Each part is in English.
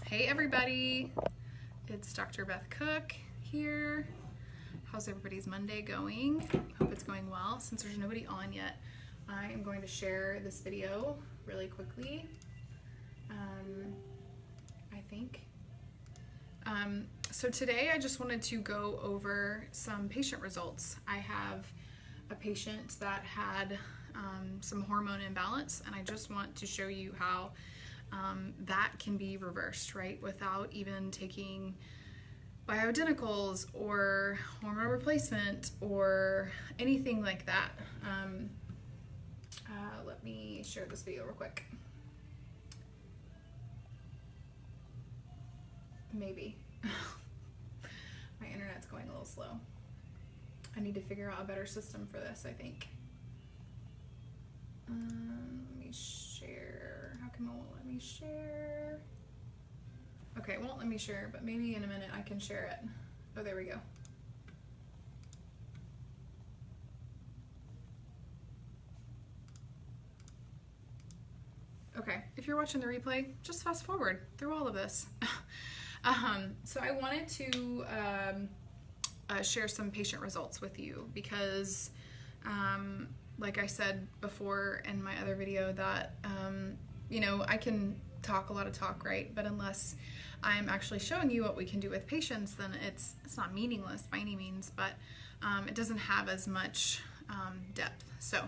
Hey everybody, it's Dr. Beth Cook here. How's everybody's Monday going? Hope it's going well. Since there's nobody on yet, I am going to share this video really quickly. So today I just wanted to go over some patient results. I have a patient that had some hormone imbalance, and I just want to show you how that can be reversed, right? Without even taking bioidenticals or hormone replacement or anything like that. Let me share this video real quick. Maybe. My internet's going a little slow. I need to figure out a better system for this, I think. Let me share. How come it won't let me share? Okay, it won't let me share, but maybe in a minute I can share it. Oh, there we go. Okay, if you're watching the replay, just fast forward through all of this. So I wanted to share some patient results with you because like I said before in my other video that, you know, I can talk a lot of talk, right? But unless I'm actually showing you what we can do with patients, then it's not meaningless by any means, but it doesn't have as much depth. So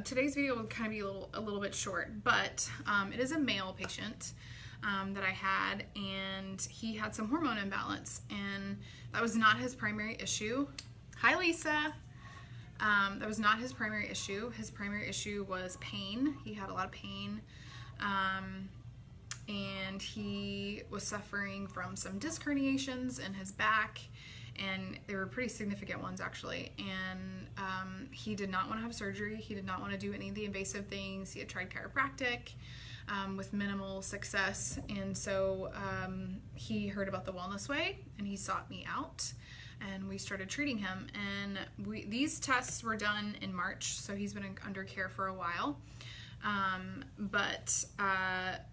today's video will kind of be a little bit short, but it is a male patient that I had, and he had some hormone imbalance, and that was not his primary issue. Hi, Lisa. That was not his primary issue. His primary issue was pain. He had a lot of pain, and he was suffering from some disc herniations in his back, and they were pretty significant ones actually, and he did not want to have surgery. He did not want to do any of the invasive things. He had tried chiropractic with minimal success, and so he heard about the Wellness Way, and he sought me out, and we started treating him. And these tests were done in March, so he's been under care for a while. But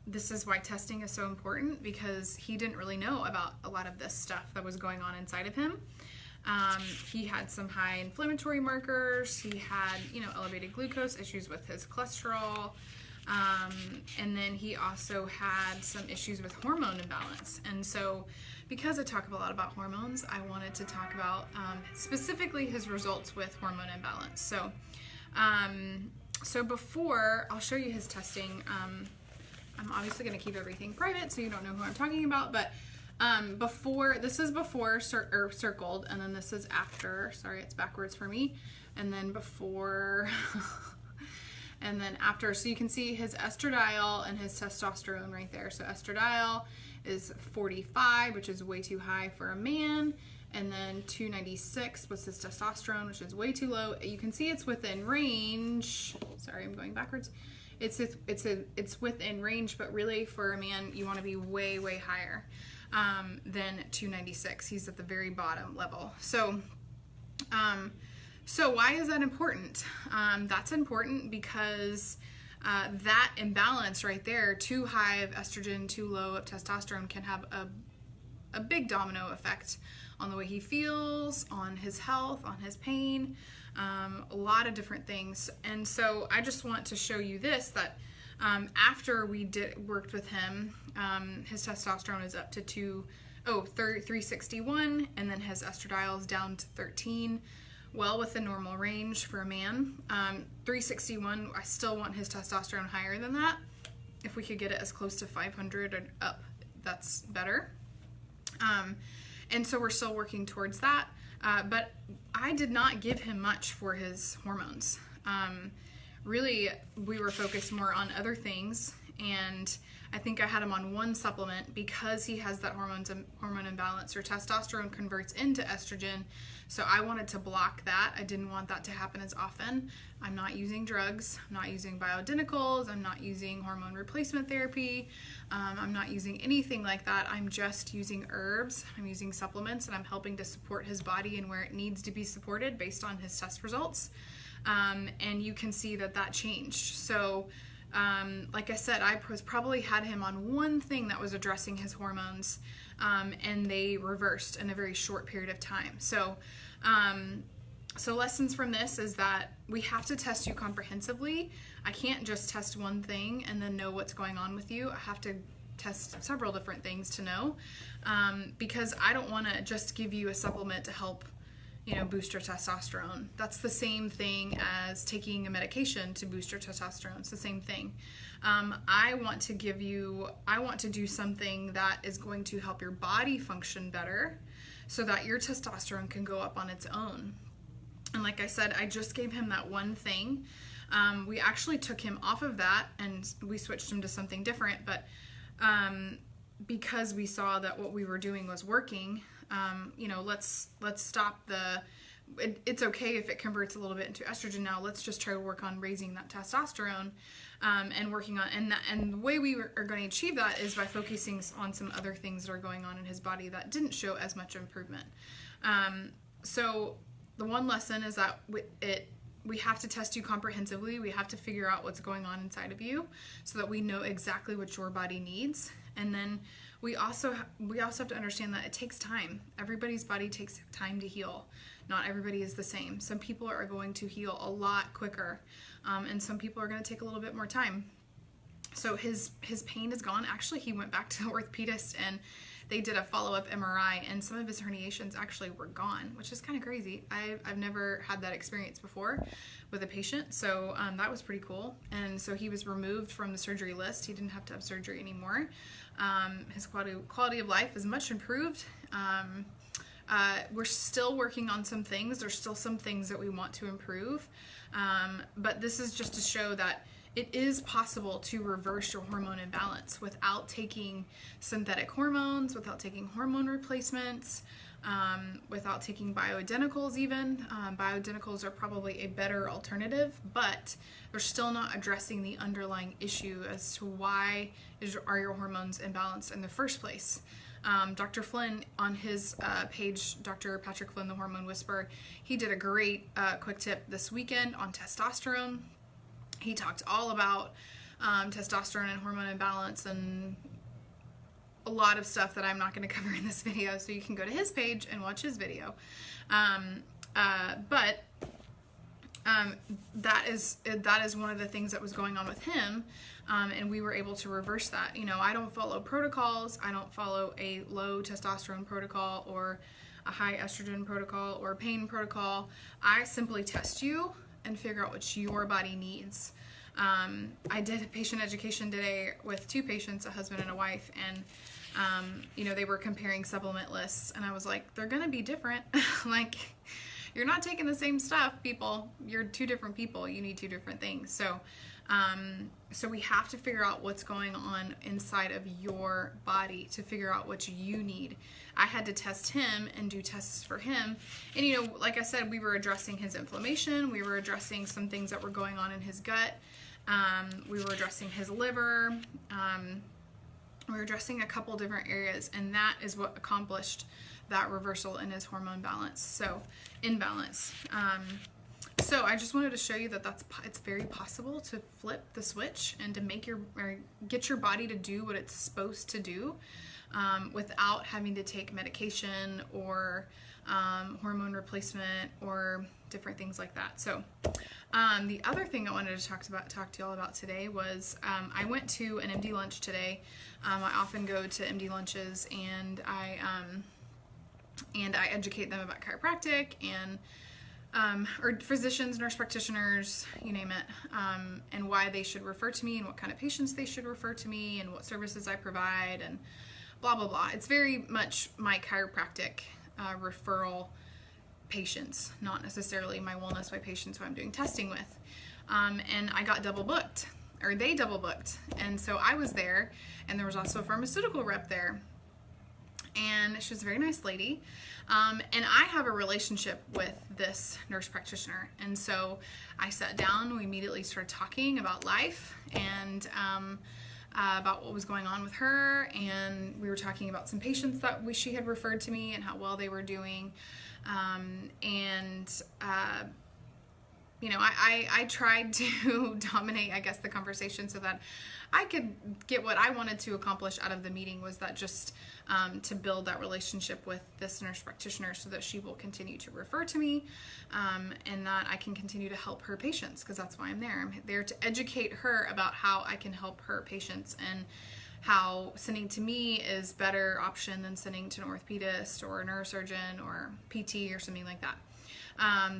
this is why testing is so important, because he didn't really know about a lot of this stuff that was going on inside of him. He had some high inflammatory markers. He had, you know, elevated glucose, issues with his cholesterol. And then he also had some issues with hormone imbalance. And so because I talk a lot about hormones, I wanted to talk about specifically his results with hormone imbalance. So, so before, I'll show you his testing. I'm obviously going to keep everything private so you don't know who I'm talking about, but this is before circled, and then this is after. Sorry, it's backwards for me. And then before... and then after, so you can see his estradiol and his testosterone right there. So estradiol is 45, which is way too high for a man, and then 296 was his testosterone, which is way too low. You can see it's within range. Sorry, I'm going backwards. It's within range, but really for a man, you want to be way, way higher than 296. He's at the very bottom level. So why is that important? That's important because that imbalance right there, too high of estrogen, too low of testosterone, can have a big domino effect on the way he feels, on his health, on his pain, a lot of different things. And so I just want to show you this, that after we worked with him, his testosterone is up to 361, and then his estradiol is down to 13. Well within normal range for a man. 361, I still want his testosterone higher than that. If we could get it as close to 500 and up, that's better. And so we're still working towards that. But I did not give him much for his hormones. Really, we were focused more on other things, and I think I had him on one supplement because he has that hormone imbalance, or testosterone converts into estrogen. So I wanted to block that. I didn't want that to happen as often. I'm not using drugs. I'm not using bioidenticals. I'm not using hormone replacement therapy. I'm not using anything like that. I'm just using herbs. I'm using supplements, and I'm helping to support his body and where it needs to be supported based on his test results. And you can see that changed. So Like I said, I probably had him on one thing that was addressing his hormones, and they reversed in a very short period of time. So lessons from this is that we have to test you comprehensively. I can't just test one thing and then know what's going on with you. I have to test several different things to know, because I don't want to just give you a supplement to help, boost your testosterone. That's the same thing as taking a medication to boost your testosterone. It's the same thing. I want to do something that is going to help your body function better so that your testosterone can go up on its own. And like I said, I just gave him that one thing. We actually took him off of that and we switched him to something different, but because we saw that what we were doing was working, let's stop it's okay if it converts a little bit into estrogen now. Let's just try to work on raising that testosterone, and working on, and the way we are going to achieve that is by focusing on some other things that are going on in his body that didn't show as much improvement. So the one lesson is that we have to test you comprehensively. We have to figure out what's going on inside of you so that we know exactly what your body needs. And then we also have to understand that it takes time. Everybody's body takes time to heal. Not everybody is the same. Some people are going to heal a lot quicker, and some people are going to take a little bit more time. So his pain is gone. Actually, he went back to the orthopedist and they did a follow-up MRI, and some of his herniations actually were gone, which is kind of crazy. I've never had that experience before with a patient, so that was pretty cool. And so he was removed from the surgery list. He didn't have to have surgery anymore. His quality of life is much improved. We're still working on some things. There's still some things that we want to improve, but this is just to show that it is possible to reverse your hormone imbalance without taking synthetic hormones, without taking hormone replacements, without taking bioidenticals even. Bioidenticals are probably a better alternative, but they're still not addressing the underlying issue as to why are your hormones imbalanced in the first place. Dr. Flynn, on his page, Dr. Patrick Flynn, the Hormone Whisperer, he did a great quick tip this weekend on testosterone. He talked all about testosterone and hormone imbalance and a lot of stuff that I'm not going to cover in this video, so you can go to his page and watch his video. But that is one of the things that was going on with him, and we were able to reverse that. I don't follow protocols. I don't follow a low testosterone protocol or a high estrogen protocol or pain protocol. I simply test you and figure out what your body needs. I did a patient education today with two patients, a husband and a wife, and they were comparing supplement lists, and I was like, they're gonna be different. Like, you're not taking the same stuff, people. You're two different people. You need two different things. So we have to figure out what's going on inside of your body to figure out what you need. I had to test him and do tests for him. And, like I said, we were addressing his inflammation. We were addressing some things that were going on in his gut. We were addressing his liver. We were addressing a couple different areas, and that is what accomplished that reversal in his hormone imbalance. So I just wanted to show you that it's very possible to flip the switch and to get your body to do what it's supposed to do, without having to take medication or hormone replacement or different things like that. So the other thing I wanted to talk to y'all about today was I went to an MD lunch today. I often go to MD lunches, and I educate them about chiropractic and or physicians, nurse practitioners, you name it, and why they should refer to me and what kind of patients they should refer to me and what services I provide and blah, blah, blah. It's very much my chiropractic referral patients, not necessarily my wellness by patients who I'm doing testing with. And I got double booked, or they double booked. And so I was there, and there was also a pharmaceutical rep there. And she was a very nice lady. And I have a relationship with this nurse practitioner. And so I sat down, we immediately started talking about life and about what was going on with her. And we were talking about some patients that she had referred to me and how well they were doing. I tried to dominate, I guess, the conversation so that I could get what I wanted to accomplish out of the meeting, was that just to build that relationship with this nurse practitioner so that she will continue to refer to me, and that I can continue to help her patients, because that's why I'm there. I'm there to educate her about how I can help her patients, and how sending to me is better option than sending to an orthopedist or a neurosurgeon or PT or something like that.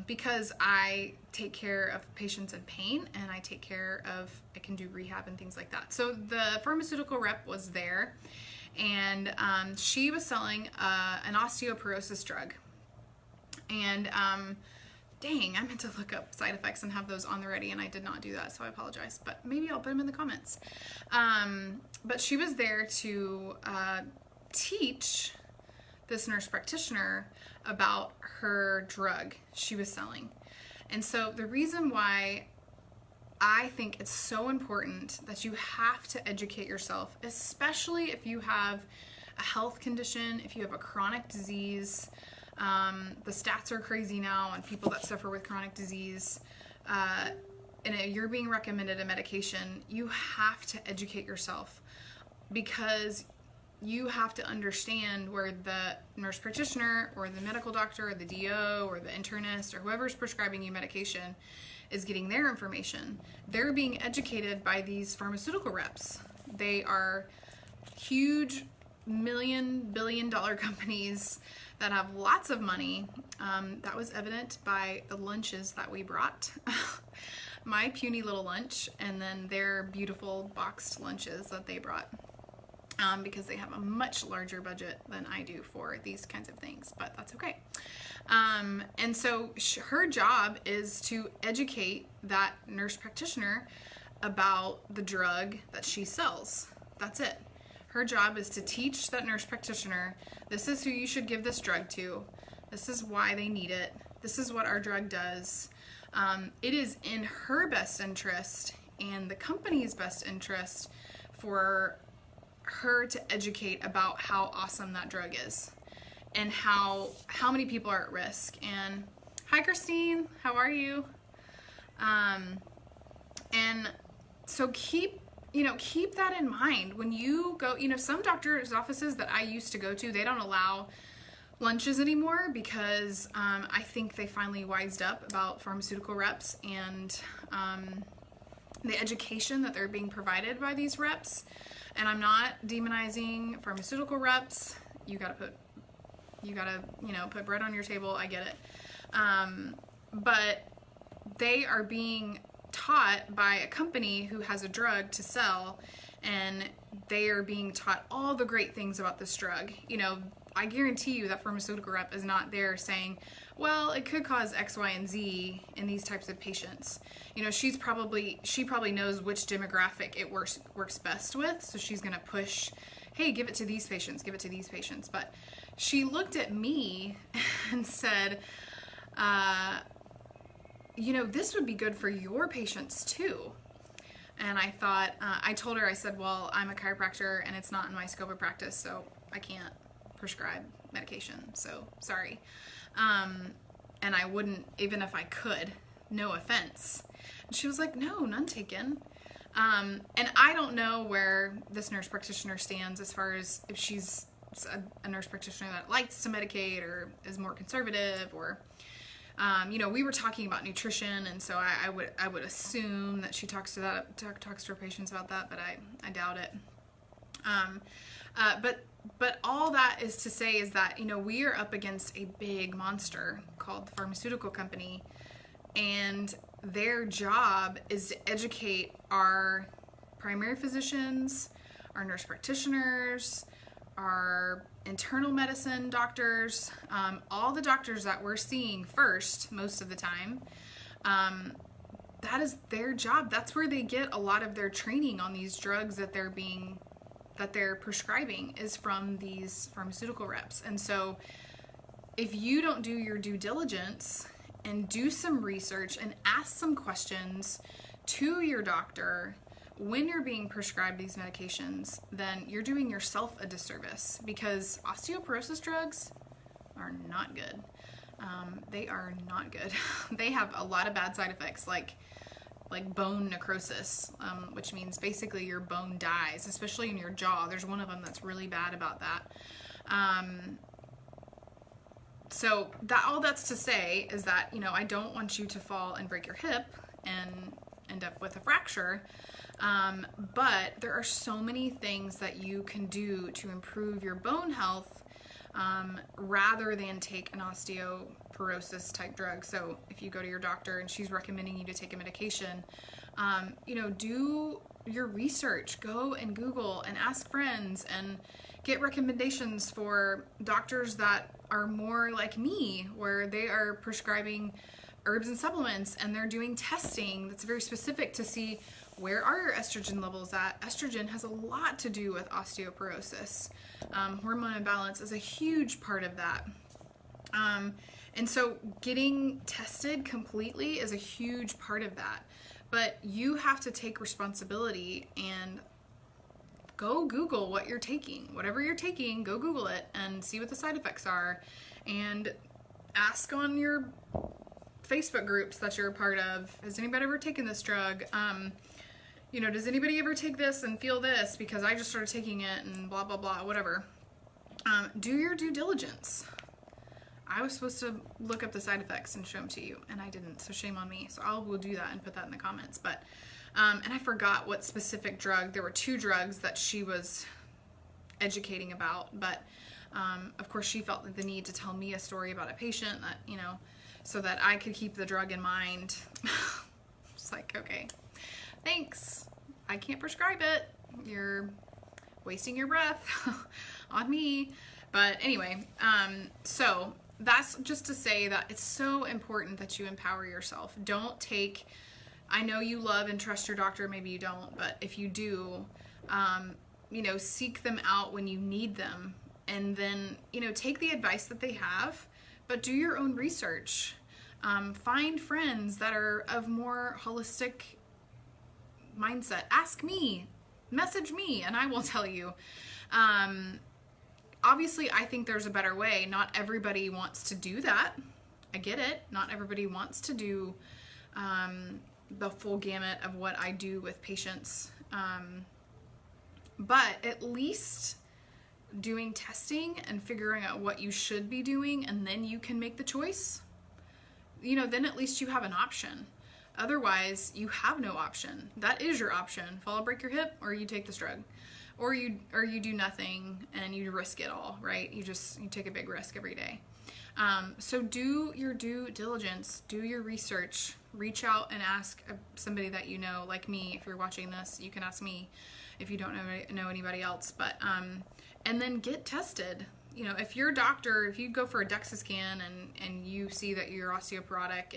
Because I take care of patients in pain, and I can do rehab and things like that. So the pharmaceutical rep was there, and she was selling an osteoporosis drug. And dang, I meant to look up side effects and have those on the ready, and I did not do that, so I apologize. But maybe I'll put them in the comments. But she was there to teach this nurse practitioner about her drug she was selling. And so the reason why I think it's so important that you have to educate yourself, especially if you have a health condition, if you have a chronic disease. The stats are crazy now on people that suffer with chronic disease, and you're being recommended a medication. You have to educate yourself, because you have to understand where the nurse practitioner or the medical doctor or the DO or the internist or whoever's prescribing you medication is getting their information. They're being educated by these pharmaceutical reps. They are huge billion-dollar companies that have lots of money. That was evident by the lunches that we brought. My puny little lunch, and then their beautiful boxed lunches that they brought. Because they have a much larger budget than I do for these kinds of things, but that's okay. And so her job is to educate that nurse practitioner about the drug that she sells. That's it. Her job is to teach that nurse practitioner, this is who you should give this drug to. This is why they need it. This is what our drug does. It is in her best interest and the company's best interest for her to educate about how awesome that drug is, and how many people are at risk. And hi Christine, how are you? And so keep that in mind when you go. Some doctors' offices that I used to go to, they don't allow lunches anymore, because I think they finally wised up about pharmaceutical reps and the education that they're being provided by these reps. And I'm not demonizing pharmaceutical reps. You gotta put bread on your table. I get it. But they are being taught by a company who has a drug to sell, and they are being taught all the great things about this drug. I guarantee you that pharmaceutical rep is not there saying, well, it could cause X, Y, and Z in these types of patients. She probably knows which demographic it works best with, so she's gonna push, hey, give it to these patients, give it to these patients. But she looked at me and said, this would be good for your patients too. And I thought, I told her, I said, well, I'm a chiropractor and it's not in my scope of practice, so I can't prescribe medication, so sorry. And I wouldn't, even if I could, no offense. And she was like, no, none taken. And I don't know where this nurse practitioner stands as far as if she's a nurse practitioner that likes to medicate or is more conservative, or we were talking about nutrition, and so I would assume that she talks to her patients about that, but I doubt it. But all that is to say is that we are up against a big monster called the pharmaceutical company, and their job is to educate our primary physicians, our nurse practitioners, our internal medicine doctors, all the doctors that we're seeing first most of the time. That is their job. That's where they get a lot of their training on these drugs that they're prescribing, is from these pharmaceutical reps. And so if you don't do your due diligence and do some research and ask some questions to your doctor when you're being prescribed these medications, then you're doing yourself a disservice, because osteoporosis drugs are not good. They are not good. They have a lot of bad side effects, like bone necrosis, which means basically your bone dies, especially in your jaw. There's one of them that's really bad about that. So all that's to say is that, you know, I don't want you to fall and break your hip and end up with a fracture. But there are so many things that you can do to improve your bone health, rather than take an osteoporosis type drug. So if you go to your doctor and she's recommending you to take a medication, you know, do your research, go and Google and ask friends and get recommendations for doctors that are more like me, where they are prescribing herbs and supplements and they're doing testing that's very specific to see where are your estrogen levels at. Estrogen has a lot to do with osteoporosis. Hormone imbalance is a huge part of that. And so getting tested completely is a huge part of that. But you have to take responsibility and go Google what you're taking. Whatever you're taking, go Google it and see what the side effects are. And ask on your Facebook groups that you're a part of, has anybody ever taken this drug? You know, does anybody ever take this and feel this because I just started taking it and blah, blah, blah, whatever. Do your due diligence. I was supposed to look up the side effects and show them to you, and I didn't, so shame on me. So I will do that and put that in the comments. But, and I forgot what specific drug. There were 2 drugs that she was educating about, but of course she felt the need to tell me a story about a patient that, you know, so that I could keep the drug in mind. It's like, okay, thanks. I can't prescribe it. You're wasting your breath on me. But anyway, so that's just to say that it's so important that you empower yourself. Don't take, I know you love and trust your doctor, maybe you don't, but if you do, you know, seek them out when you need them, and then, you know, take the advice that they have, but do your own research. Find friends that are of more holistic mindset. Ask me, message me, and I will tell you. Obviously, I think there's a better way. Not everybody wants to do that. I get it. Not everybody wants to do the full gamut of what I do with patients. But at least doing testing and figuring out what you should be doing, and then you can make the choice, you know, then at least you have an option. Otherwise, you have no option. That is your option. Fall, break your hip, or you take this drug. Or you do nothing and you risk it all, right? You take a big risk every day. So do your due diligence, do your research, reach out and ask somebody that you know, like me. If you're watching this, you can ask me if you don't know anybody else. But and then get tested. You know, if your doctor, if you go for a DEXA scan and you see that you're osteoporotic,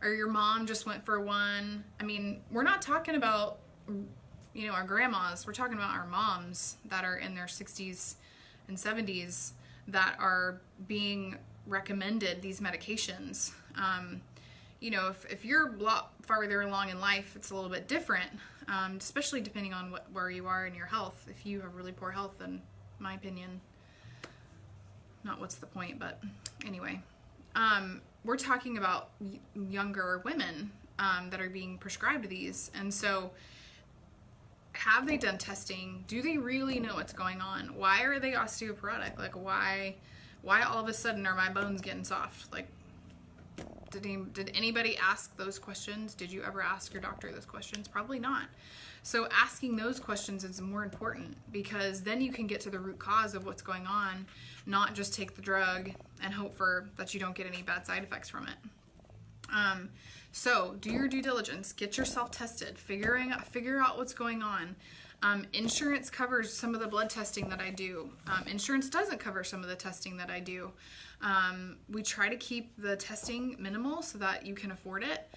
or your mom just went for one. I mean, we're not talking about, you know, our grandmas. We're talking about our moms that are in their 60s and 70s that are being recommended these medications. You know, if you're a lot farther along in life, it's a little bit different, especially depending on where you are in your health. If you have really poor health, then, in my opinion, not what's the point, but anyway. We're talking about younger women that are being prescribed these. And so, have they done testing? Do they really know what's going on? Why are they osteoporotic? Like, why all of a sudden are my bones getting soft? Like, did anybody ask those questions? Did you ever ask your doctor those questions? Probably not. So asking those questions is more important, because then you can get to the root cause of what's going on, not just take the drug and hope that you don't get any bad side effects from it. So do your due diligence, get yourself tested, figure out what's going on. Insurance covers some of the blood testing that I do. Insurance doesn't cover some of the testing that I do. We try to keep the testing minimal so that you can afford it.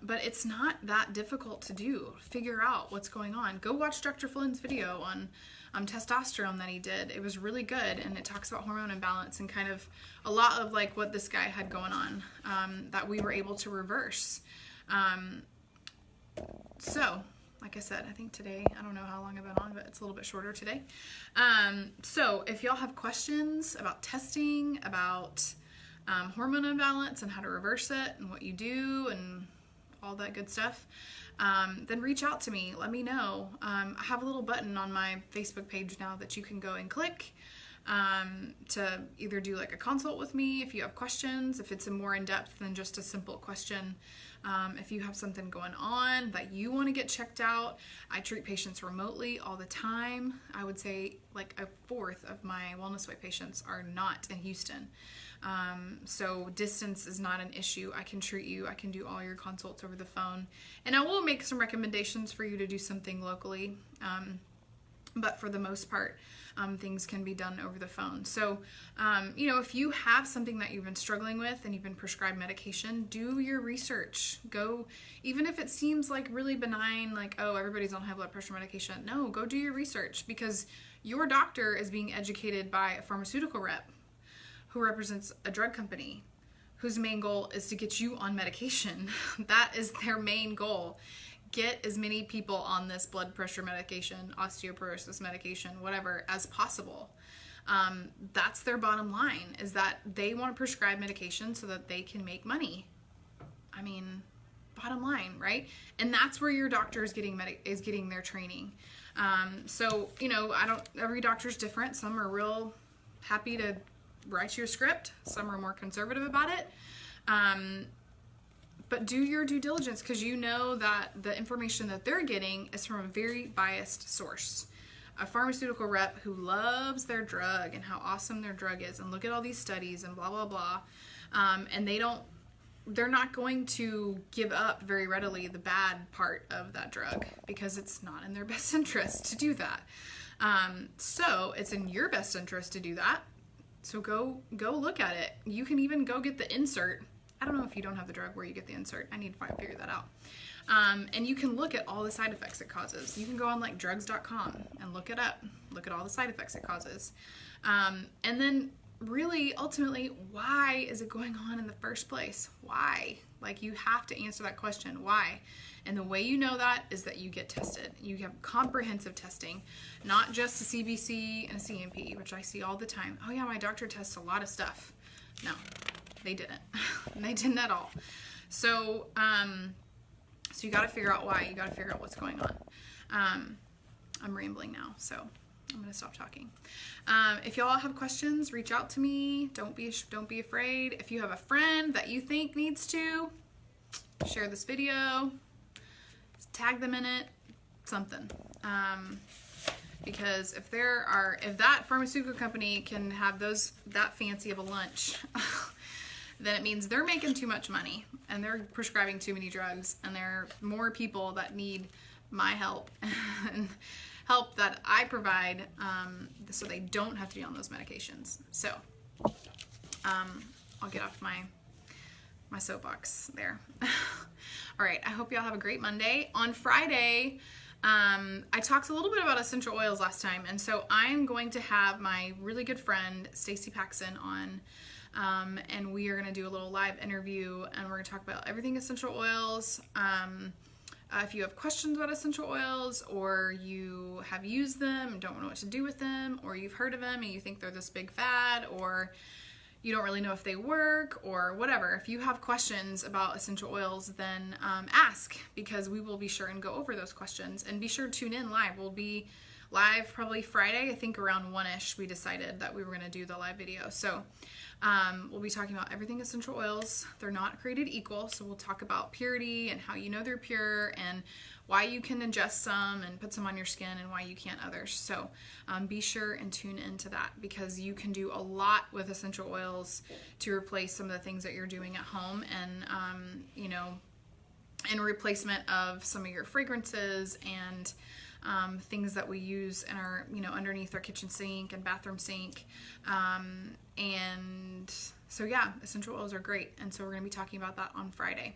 But it's not that difficult to do. Figure out what's going on. Go watch Dr. Flynn's video on testosterone that he did. It was really good, and it talks about hormone imbalance and kind of a lot of like what this guy had going on that we were able to reverse. So, like I said, I think today, I don't know how long I've been on, but it's a little bit shorter today. So if y'all have questions about testing, about hormone imbalance and how to reverse it and what you do and all that good stuff, then reach out to me. Let me know. I have a little button on my Facebook page now that you can go and click to either do like a consult with me if you have questions, if it's a more in-depth than just a simple question. If you have something going on that you want to get checked out, I treat patients remotely all the time. I would say like a fourth of my Wellness Way patients are not in Houston. So distance is not an issue. I can treat you. I can do all your consults over the phone. And I will make some recommendations for you to do something locally. But for the most part, things can be done over the phone. So, if you have something that you've been struggling with and you've been prescribed medication, do your research. Go, even if it seems like really benign, like, oh, everybody's on high blood pressure medication. No, go do your research, because your doctor is being educated by a pharmaceutical rep who represents a drug company whose main goal is to get you on medication. That is their main goal. Get as many people on this blood pressure medication, osteoporosis medication, whatever, as possible. That's their bottom line, is that they want to prescribe medication so that they can make money. I mean, bottom line, right? And that's where your doctor is getting their training. Every doctor's different. Some are real happy to write you a script. Some are more conservative about it. But do your due diligence, because you know that the information that they're getting is from a very biased source. A pharmaceutical rep who loves their drug and how awesome their drug is, and look at all these studies and blah, blah, blah. And they're not going to give up very readily the bad part of that drug, because it's not in their best interest to do that. So it's in your best interest to do that. So go look at it. You can even go get the insert. I don't know if you don't have the drug where you get the insert. I need to figure that out. And you can look at all the side effects it causes. You can go on like drugs.com and look it up. Look at all the side effects it causes. And then really, ultimately, why is it going on in the first place? Why? Like, you have to answer that question. Why? And the way you know that is that you get tested. You have comprehensive testing, not just a CBC and a CMP, which I see all the time. Oh yeah, my doctor tests a lot of stuff. No, they didn't. They didn't at all. So, so you got to figure out why. You got to figure out what's going on. I'm rambling now, so I'm going to stop talking. If y'all have questions, reach out to me. Don't be afraid. If you have a friend that you think needs to, share this video, tag them in it, something. Because if that pharmaceutical company can have that fancy of a lunch, then it means they're making too much money and they're prescribing too many drugs, and there are more people that need my help and help that I provide, so they don't have to be on those medications. So I'll get off my soapbox there. All right, I hope y'all have a great Monday. On Friday, I talked a little bit about essential oils last time, and so I'm going to have my really good friend Stacy Paxson on, and we are going to do a little live interview, and we're going to talk about everything essential oils. If you have questions about essential oils, or you have used them and don't know what to do with them, or you've heard of them and you think they're this big fad, or you don't really know if they work, or whatever. If you have questions about essential oils, then ask, because we will be sure and go over those questions. And be sure to tune in live. We'll be live probably Friday. I think around 1-ish we decided that we were going to do the live video. So we'll be talking about everything essential oils. They're not created equal, so we'll talk about purity and how you know they're pure, and why you can ingest some and put some on your skin and why you can't others. So be sure and tune into that, because you can do a lot with essential oils to replace some of the things that you're doing at home, and in replacement of some of your fragrances and things that we use in our, underneath our kitchen sink and bathroom sink. And so yeah, essential oils are great. And so we're going to be talking about that on Friday.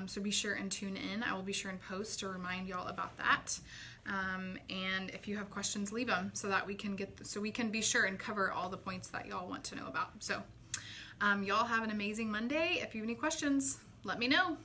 So be sure and tune in. I will be sure and post to remind y'all about that. And if you have questions, leave them so that we can be sure and cover all the points that y'all want to know about. So y'all have an amazing Monday. If you have any questions, let me know.